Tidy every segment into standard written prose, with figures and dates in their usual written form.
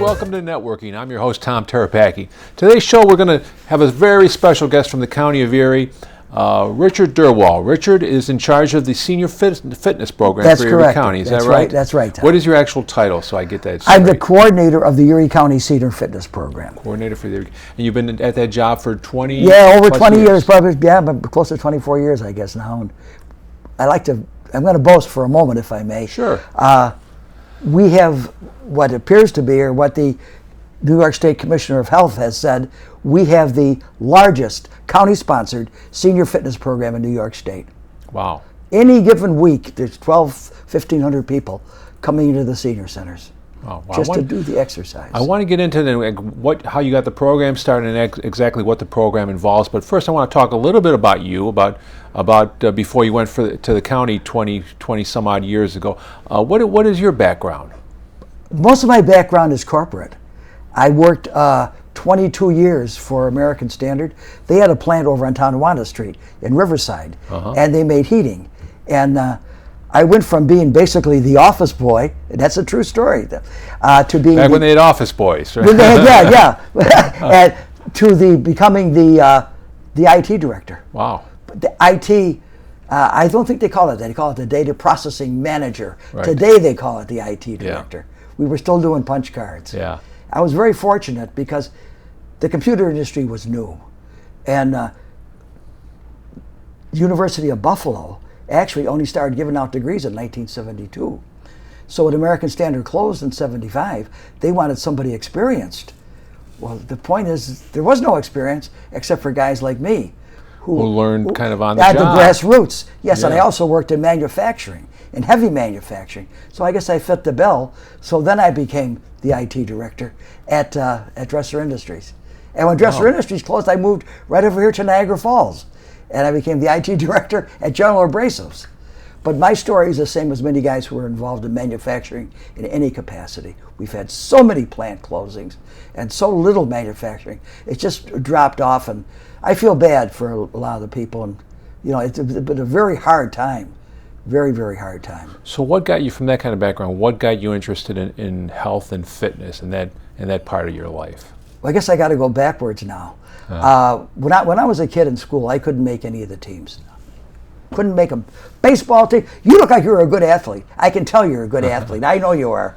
welcome to Networking. I'm your host, Tom Terapaki. Today's show, we're going to have a very special guest from the county of Erie, Richard Derwald. Richard is in charge of the senior fitness program for Erie County. Is that right? That's right, Tom. What is your actual title, so I get that straight? I'm the coordinator of the Erie County Senior Fitness Program. Coordinator for the Erie. And you've been at that job for 20 Yeah, over 20 years, probably. Yeah, but close to 24 years, I guess, now. And I'm going to boast for a moment, if I may. Sure. We have what appears to be, or what the New York State Commissioner of Health has said, we have the largest county-sponsored senior fitness program in New York State. Wow. Any given week, there's 1,500 people coming into the senior centers. Wow. Just to do the exercise. I want to get into how you got the program started and exactly what the program involves. But first, I want to talk a little bit about you, about before you went to the county 20 some odd years ago. What is your background? Most of my background is corporate. I worked 22 years for American Standard. They had a plant over on Tonawanda Street in Riverside, and they made heating. And I went from being basically the office boy, and that's a true story, to being back when they had office boys, right? and to becoming the IT director. Wow. But the IT, I don't think they call it that. They call it the data processing manager. Right. Today they call it the IT director. Yeah. We were still doing punch cards. Yeah. I was very fortunate because the computer industry was new, and University of Buffalo actually only started giving out degrees in 1972. So when American Standard closed in 75, they wanted somebody experienced. Well, the point is, there was no experience except for guys like me who learned kind of on the job. At the grassroots, yes, Yeah. and I also worked in manufacturing, in heavy manufacturing. So I guess I fit the bill. So then I became the IT director at Dresser Industries. And when Dresser Industries closed, I moved right over here to Niagara Falls. And I became the IT director at General Abrasives. But my story is the same as many guys who are involved in manufacturing in any capacity. We've had so many plant closings and so little manufacturing. It just dropped off, and I feel bad for a lot of the people. And it's been a very hard time, very, very hard time. So what got you, from that kind of background, what got you interested in health and fitness and that part of your life? Well, I guess I got to go backwards now. When I was a kid in school, I couldn't make any of the teams. Couldn't make a baseball team. You look like you're a good athlete. I can tell you're a good athlete. I know you are.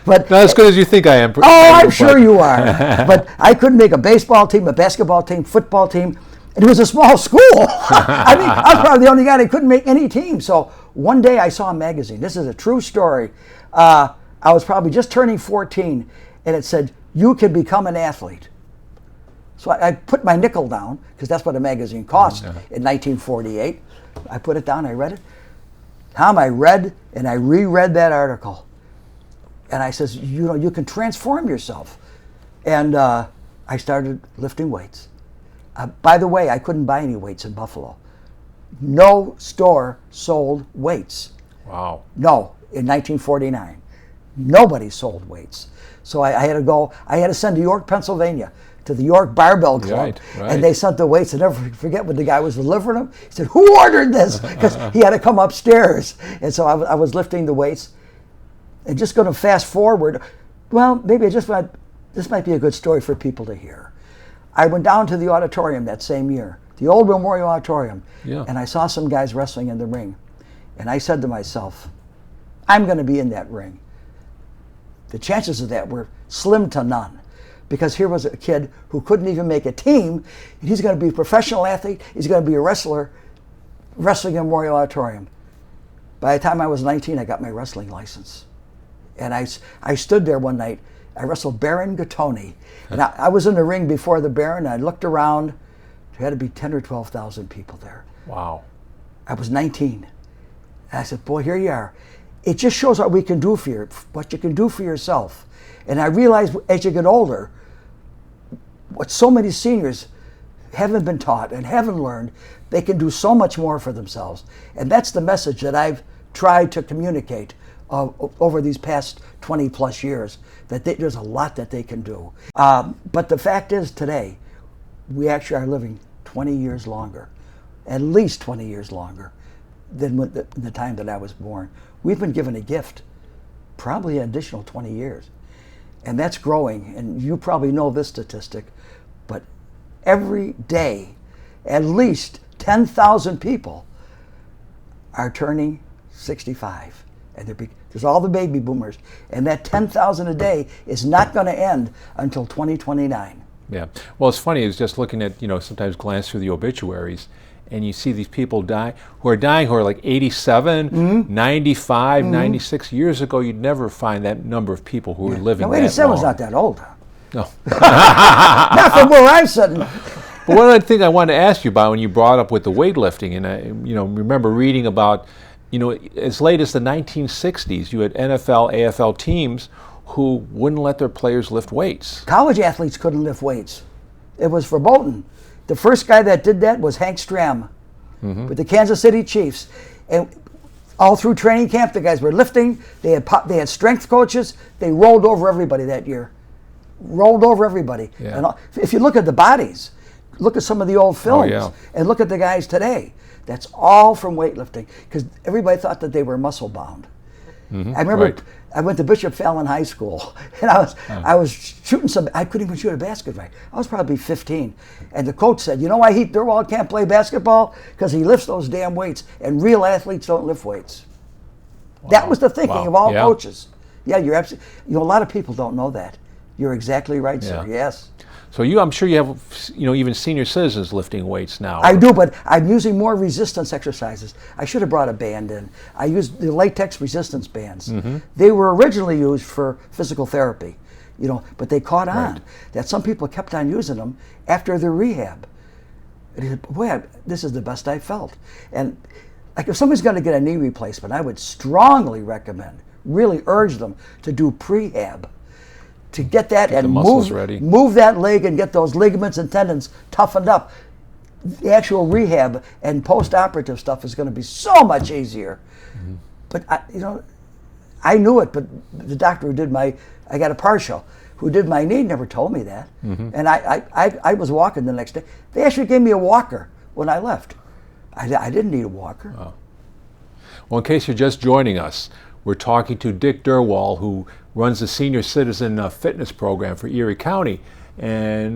But not as good as you think I am. Oh, I'm sure you are. But I couldn't make a baseball team, a basketball team, football team. And it was a small school. I mean, I was probably the only guy that couldn't make any team. So one day I saw a magazine. This is a true story. I was probably just turning 14, and it said, "You can become an athlete." So I put my nickel down, because that's what a magazine cost in 1948. I put it down, I read it. Tom, I read and I reread that article. And I says, you can transform yourself. And I started lifting weights. By the way, I couldn't buy any weights in Buffalo. No store sold weights. Wow. No, in 1949. Nobody sold weights. So I had to go, I had to send to York, Pennsylvania, to the York Barbell Club. Right. And they sent the weights. I never forget when the guy was delivering them. He said, "Who ordered this?" Because he had to come upstairs. And so I was lifting the weights. And just going to fast forward, well, maybe this might be a good story for people to hear. I went down to the auditorium that same year, the old Memorial Auditorium, and I saw some guys wrestling in the ring. And I said to myself, I'm going to be in that ring. The chances of that were slim to none, because here was a kid who couldn't even make a team, and he's going to be a professional athlete, he's going to be a wrestler, wrestling in Memorial Auditorium. By the time I was 19, I got my wrestling license. And I stood there one night, I wrestled Baron Gattoni. And I was in the ring before the Baron, and I looked around, there had to be 10 or 12,000 people there. Wow. I was 19. And I said, boy, here you are. It just shows what we can do for you, what you can do for yourself. And I realized as you get older, what so many seniors haven't been taught and haven't learned, they can do so much more for themselves. And that's the message that I've tried to communicate over these past 20 plus years, that there's a lot that they can do. But the fact is today, we actually are living 20 years longer, at least 20 years longer than the time that I was born. We've been given a gift, probably an additional 20 years. and that's growing. And you probably know this statistic, but every day, at least 10,000 people are turning 65. And there's all the baby boomers. And that 10,000 a day is not going to end until 2029. Yeah. Well, it's funny, it's just looking at, sometimes glance through the obituaries, and you see these people who are like 87, 95, 96 years ago. You'd never find that number of people who were living that long. 87 was not that old. No. Not from where I'm sitting. But one other thing I wanted to ask you about when you brought up with the weightlifting, and I remember reading about, as late as the 1960s, you had NFL, AFL teams who wouldn't let their players lift weights. College athletes couldn't lift weights. It was verboten. The first guy that did that was Hank Stram with the Kansas City Chiefs. And all through training camp, the guys were lifting. They had strength coaches. They rolled over everybody that year. Rolled over everybody. Yeah. And if you look at the bodies, look at some of the old films, and look at the guys today. That's all from weightlifting, because everybody thought that they were muscle bound. I remember I went to Bishop Fallon High School, and I was shooting I couldn't even shoot a basketball. I was probably 15, and the coach said, "You know why Derwald can't play basketball? Because he lifts those damn weights, and real athletes don't lift weights." Wow. That was the thinking of all coaches. Yeah, you're absolutely. A lot of people don't know that. You're exactly right, sir. Yes. So I'm sure you have, even senior citizens lifting weights now. I do, but I'm using more resistance exercises. I should have brought a band in. I used the latex resistance bands. They were originally used for physical therapy, but they caught on that some people kept on using them after their rehab. And he said, boy, this is the best I felt. And like if somebody's going to get a knee replacement, I would strongly recommend, really urge them to do prehab. To get that and move that leg and get those ligaments and tendons toughened up. The actual rehab and post-operative stuff is going to be so much easier. But I knew it, but the doctor I got a partial, who did my knee never told me that. And I was walking the next day. They actually gave me a walker when I left. I didn't need a walker. Oh. Well, in case you're just joining us, we're talking to Dick Derwald, who runs the Senior Citizen Fitness Program for Erie County. And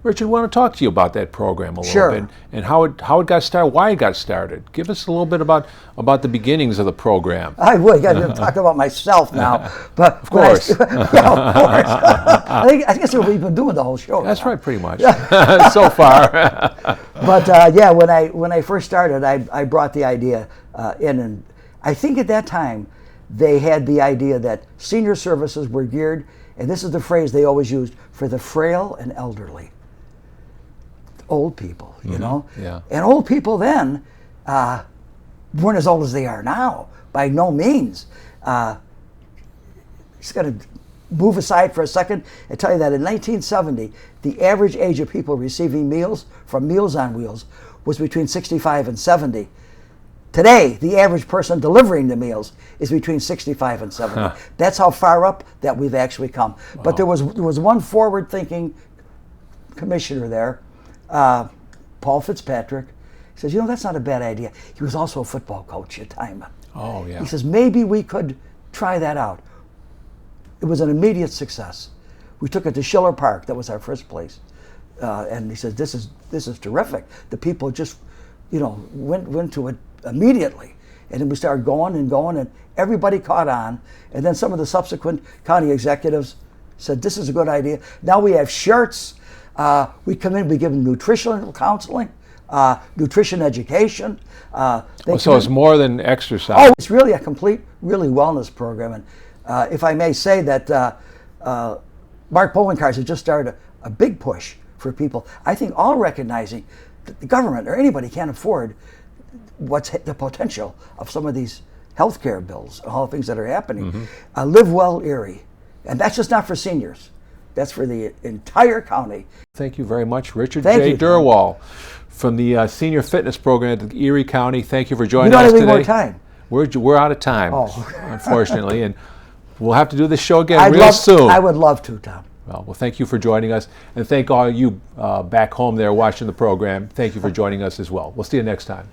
Richard, I want to talk to you about that program a little bit and how it got started, why it got started. Give us a little bit about the beginnings of the program. I would. I got to talk about myself now, but of course, of course. I guess we've been doing the whole show. That's right, pretty much so far. But when I first started, I brought the idea in, and I think at that time they had the idea that senior services were geared, and this is the phrase they always used, for the frail and elderly. Old people, you know? Yeah. And old people then weren't as old as they are now, by no means. Just got to move aside for a second and tell you that in 1970, the average age of people receiving meals from Meals on Wheels was between 65 and 70. Today, the average person delivering the meals is between 65 and 70. That's how far up that we've actually come. Wow. But there was one forward-thinking commissioner there, Paul Fitzpatrick. He says, that's not a bad idea. He was also a football coach at the time. Oh, yeah. He says, maybe we could try that out. It was an immediate success. We took it to Schiller Park. That was our first place. And he says, this is terrific. The people just, went to it immediately. And then we started going, and everybody caught on. And then some of the subsequent county executives said, this is a good idea. Now we have shirts. We come in, we give them nutritional counseling, nutrition education. So it's more than exercise. Oh, it's really a complete, really wellness program. And if I may say that Mark Poloncarz has just started a big push for people, I think all recognizing that the government or anybody can't afford what's the potential of some of these healthcare bills and all the things that are happening. Live Well Erie. And that's just not for seniors. That's for the entire county. Thank you very much, Richard J. Derwald from the Senior Fitness Program at Erie County. Thank you for joining us today. You don't have any more time. We're out of time, unfortunately, and we'll have to do this show again real soon. I would love to, Tom. Well, thank you for joining us, and thank all you back home there watching the program. Thank you for joining us as well. We'll see you next time.